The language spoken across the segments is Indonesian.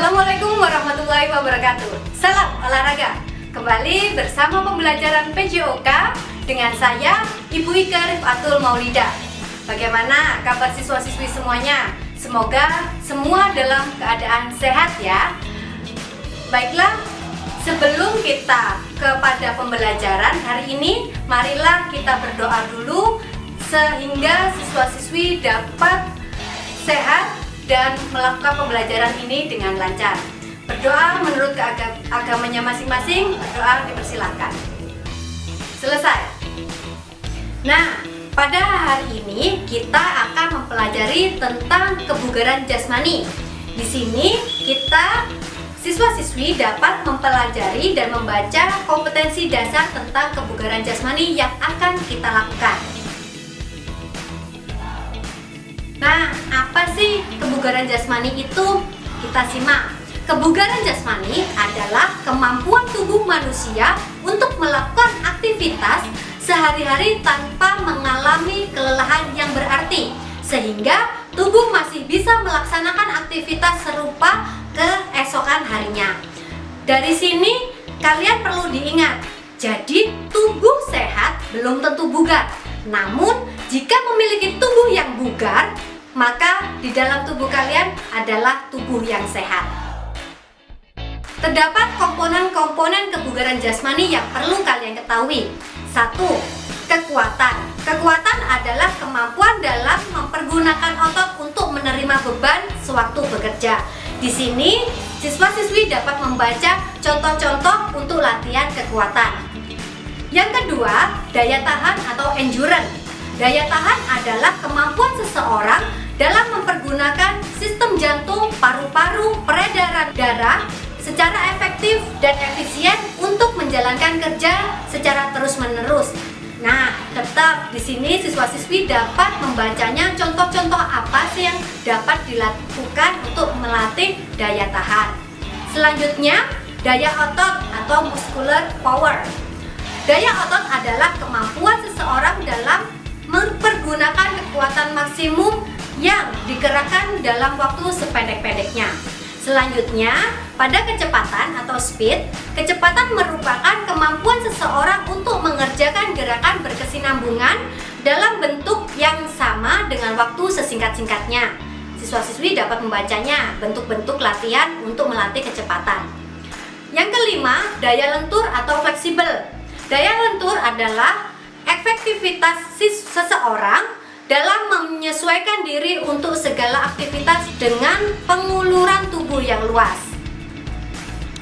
Assalamualaikum warahmatullahi wabarakatuh. Salam olahraga. Kembali bersama pembelajaran PJOK dengan saya Ibu Ika Rifatul Maulida. Bagaimana kabar siswa-siswi semuanya? Semoga semua dalam keadaan sehat ya. Baiklah, sebelum kita kepada pembelajaran hari ini, marilah kita berdoa dulu sehingga siswa-siswi dapat sehat dan melakukan pembelajaran ini dengan lancar. Berdoa menurut agamanya masing-masing, berdoa dipersilahkan. Selesai. Nah, pada hari ini kita akan mempelajari tentang kebugaran jasmani. Di sini kita siswa-siswi dapat mempelajari dan membaca kompetensi dasar tentang kebugaran jasmani yang akan kita lakukan. Nah, apa sih kebugaran jasmani itu? Kita simak. Kebugaran jasmani adalah kemampuan tubuh manusia untuk melakukan aktivitas sehari-hari tanpa mengalami kelelahan yang berarti, sehingga tubuh masih bisa melaksanakan aktivitas serupa keesokan harinya. Dari sini kalian perlu diingat, jadi tubuh sehat belum tentu bugar. Namun, jika memiliki tubuh yang bugar, maka di dalam tubuh kalian adalah tubuh yang sehat. Terdapat komponen-komponen kebugaran jasmani yang perlu kalian ketahui. 1. Kekuatan. Kekuatan adalah kemampuan dalam mempergunakan otot untuk menerima beban sewaktu bekerja. Di sini, siswa-siswi dapat membaca contoh-contoh untuk latihan kekuatan. Yang kedua, daya tahan atau endurance. Daya tahan adalah kemampuan seseorang dalam mempergunakan sistem jantung, paru-paru, peredaran darah secara efektif dan efisien untuk menjalankan kerja secara terus-menerus. Nah, tetap di sini siswa-siswi dapat membacanya contoh-contoh apa sih yang dapat dilakukan untuk melatih daya tahan. Selanjutnya, daya otot atau muscular power. Daya otot adalah kemampuan seseorang dalam mempergunakan kekuatan maksimum yang dikerahkan dalam waktu sependek-pendeknya. Selanjutnya, pada kecepatan atau speed, kecepatan merupakan kemampuan seseorang untuk mengerjakan gerakan berkesinambungan dalam bentuk yang sama dengan waktu sesingkat-singkatnya. Siswa-siswi dapat membacanya bentuk-bentuk latihan untuk melatih kecepatan. Yang kelima, daya lentur atau fleksibel. Daya lentur adalah efektivitas seseorang dalam menyesuaikan diri untuk segala aktivitas dengan penguluran tubuh yang luas.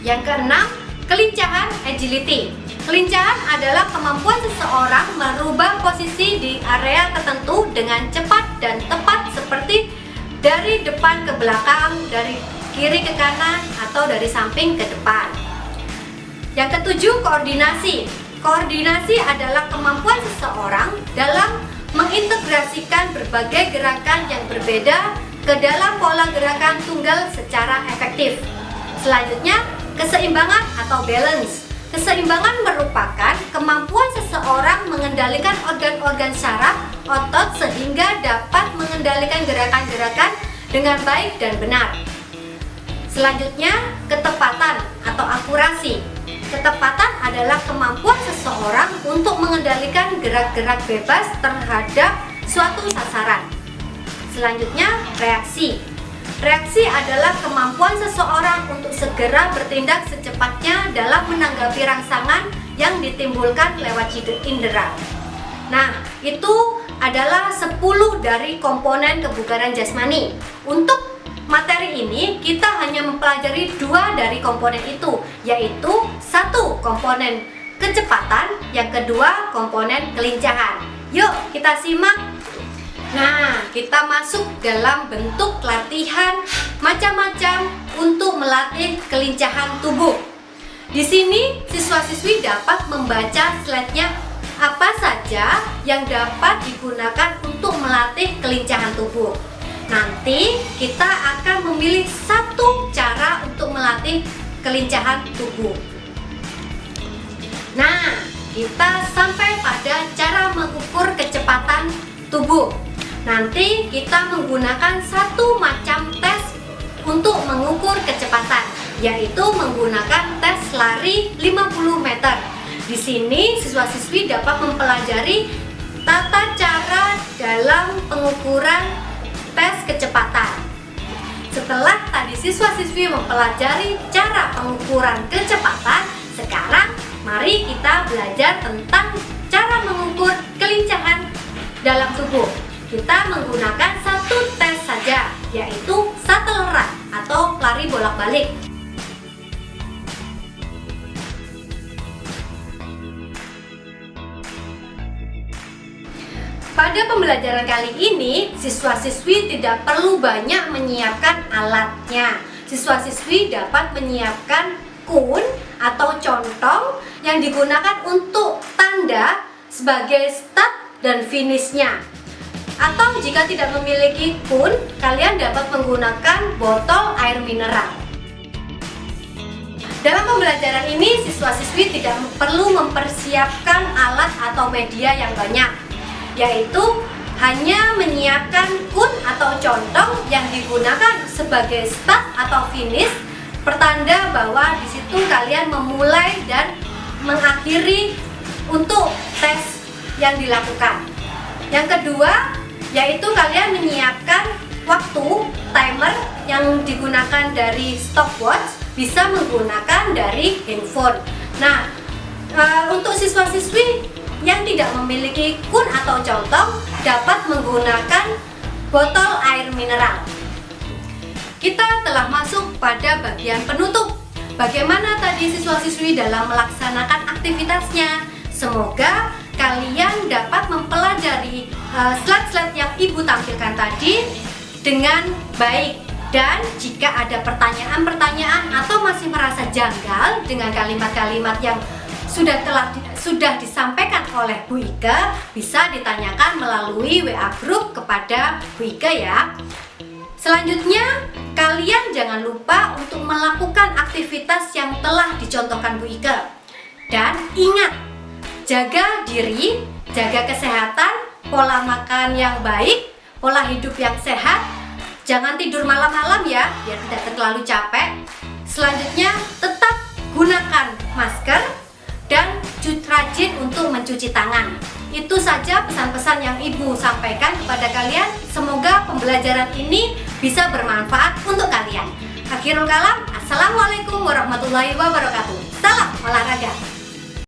Yang keenam, kelincahan agility. Kelincahan adalah kemampuan seseorang merubah posisi di area tertentu dengan cepat dan tepat, seperti dari depan ke belakang, dari kiri ke kanan, atau dari samping ke depan. Yang ketujuh, koordinasi. Koordinasi adalah kemampuan seseorang dalam mengintegrasikan berbagai gerakan yang berbeda ke dalam pola gerakan tunggal secara efektif. Selanjutnya, keseimbangan atau balance. Keseimbangan merupakan kemampuan seseorang mengendalikan organ-organ saraf, otot sehingga dapat mengendalikan gerakan-gerakan dengan baik dan benar. Selanjutnya, ketepatan atau akurasi. Ketepatan adalah kemampuan seseorang untuk mengendalikan gerak-gerak bebas terhadap suatu sasaran. Selanjutnya, reaksi. Reaksi adalah kemampuan seseorang untuk segera bertindak secepatnya dalam menanggapi rangsangan yang ditimbulkan lewat indera. Nah, itu adalah 10 dari komponen kebugaran jasmani. Untuk materi ini kita hanya mempelajari 2 dari komponen itu, yaitu 1 komponen kecepatan, yang kedua komponen kelincahan. Yuk kita simak. Nah, kita masuk dalam bentuk latihan macam-macam untuk melatih kelincahan tubuh. Di sini siswa-siswi dapat membaca slide-nya apa saja yang dapat digunakan untuk melatih kelincahan tubuh. Nanti kita akan memilih 1 cara untuk melatih kelincahan tubuh. Nah, kita sampai pada cara mengukur kecepatan tubuh. Nanti kita menggunakan 1 macam tes untuk mengukur kecepatan. yaitu menggunakan tes lari 50 meter. Di sini siswa-siswi dapat mempelajari tata cara dalam pengukuran tes kecepatan. Setelah tadi siswa-siswi mempelajari cara pengukuran kecepatan, sekarang mari kita belajar tentang cara mengukur kelincahan dalam tubuh. Kita menggunakan satu tes saja, yaitu shuttle run atau lari bolak-balik. Pada pembelajaran kali ini, siswa-siswi tidak perlu banyak menyiapkan alatnya. Siswa-siswi dapat menyiapkan kun atau contong yang digunakan untuk tanda sebagai start dan finishnya. Atau jika tidak memiliki kun, kalian dapat menggunakan botol air mineral. Dalam pembelajaran ini, siswa-siswi tidak perlu mempersiapkan alat atau media yang banyak, yaitu hanya menyiapkan kun atau contong yang digunakan sebagai start atau finish, pertanda bahwa di situ kalian memulai dan mengakhiri untuk tes yang dilakukan. Yang kedua, yaitu kalian menyiapkan waktu timer yang digunakan dari stopwatch, bisa menggunakan dari handphone. Nah, untuk siswa-siswi yang tidak memiliki kun atau contong dapat menggunakan botol air mineral. Kita telah masuk pada bagian penutup. Bagaimana tadi siswa-siswi dalam melaksanakan aktivitasnya? Semoga kalian dapat mempelajari slide-slide yang Ibu tampilkan tadi dengan baik. Dan jika ada pertanyaan-pertanyaan atau masih merasa janggal dengan kalimat-kalimat yang sudah disampaikan oleh Bu Ike, bisa ditanyakan melalui WA group kepada Bu Ike ya. Selanjutnya, kalian jangan lupa untuk melakukan aktivitas yang telah dicontohkan Bu Ike. Dan ingat, jaga diri, jaga kesehatan, pola makan yang baik, pola hidup yang sehat. Jangan tidur malam-malam ya, biar tidak terlalu capek. Selanjutnya, tetap gunakan masker dan rajin untuk mencuci tangan. Itu saja pesan-pesan yang Ibu sampaikan kepada kalian. Semoga pembelajaran ini bisa bermanfaat untuk kalian. Akhirul kalam, assalamualaikum warahmatullahi wabarakatuh. Salam olahraga.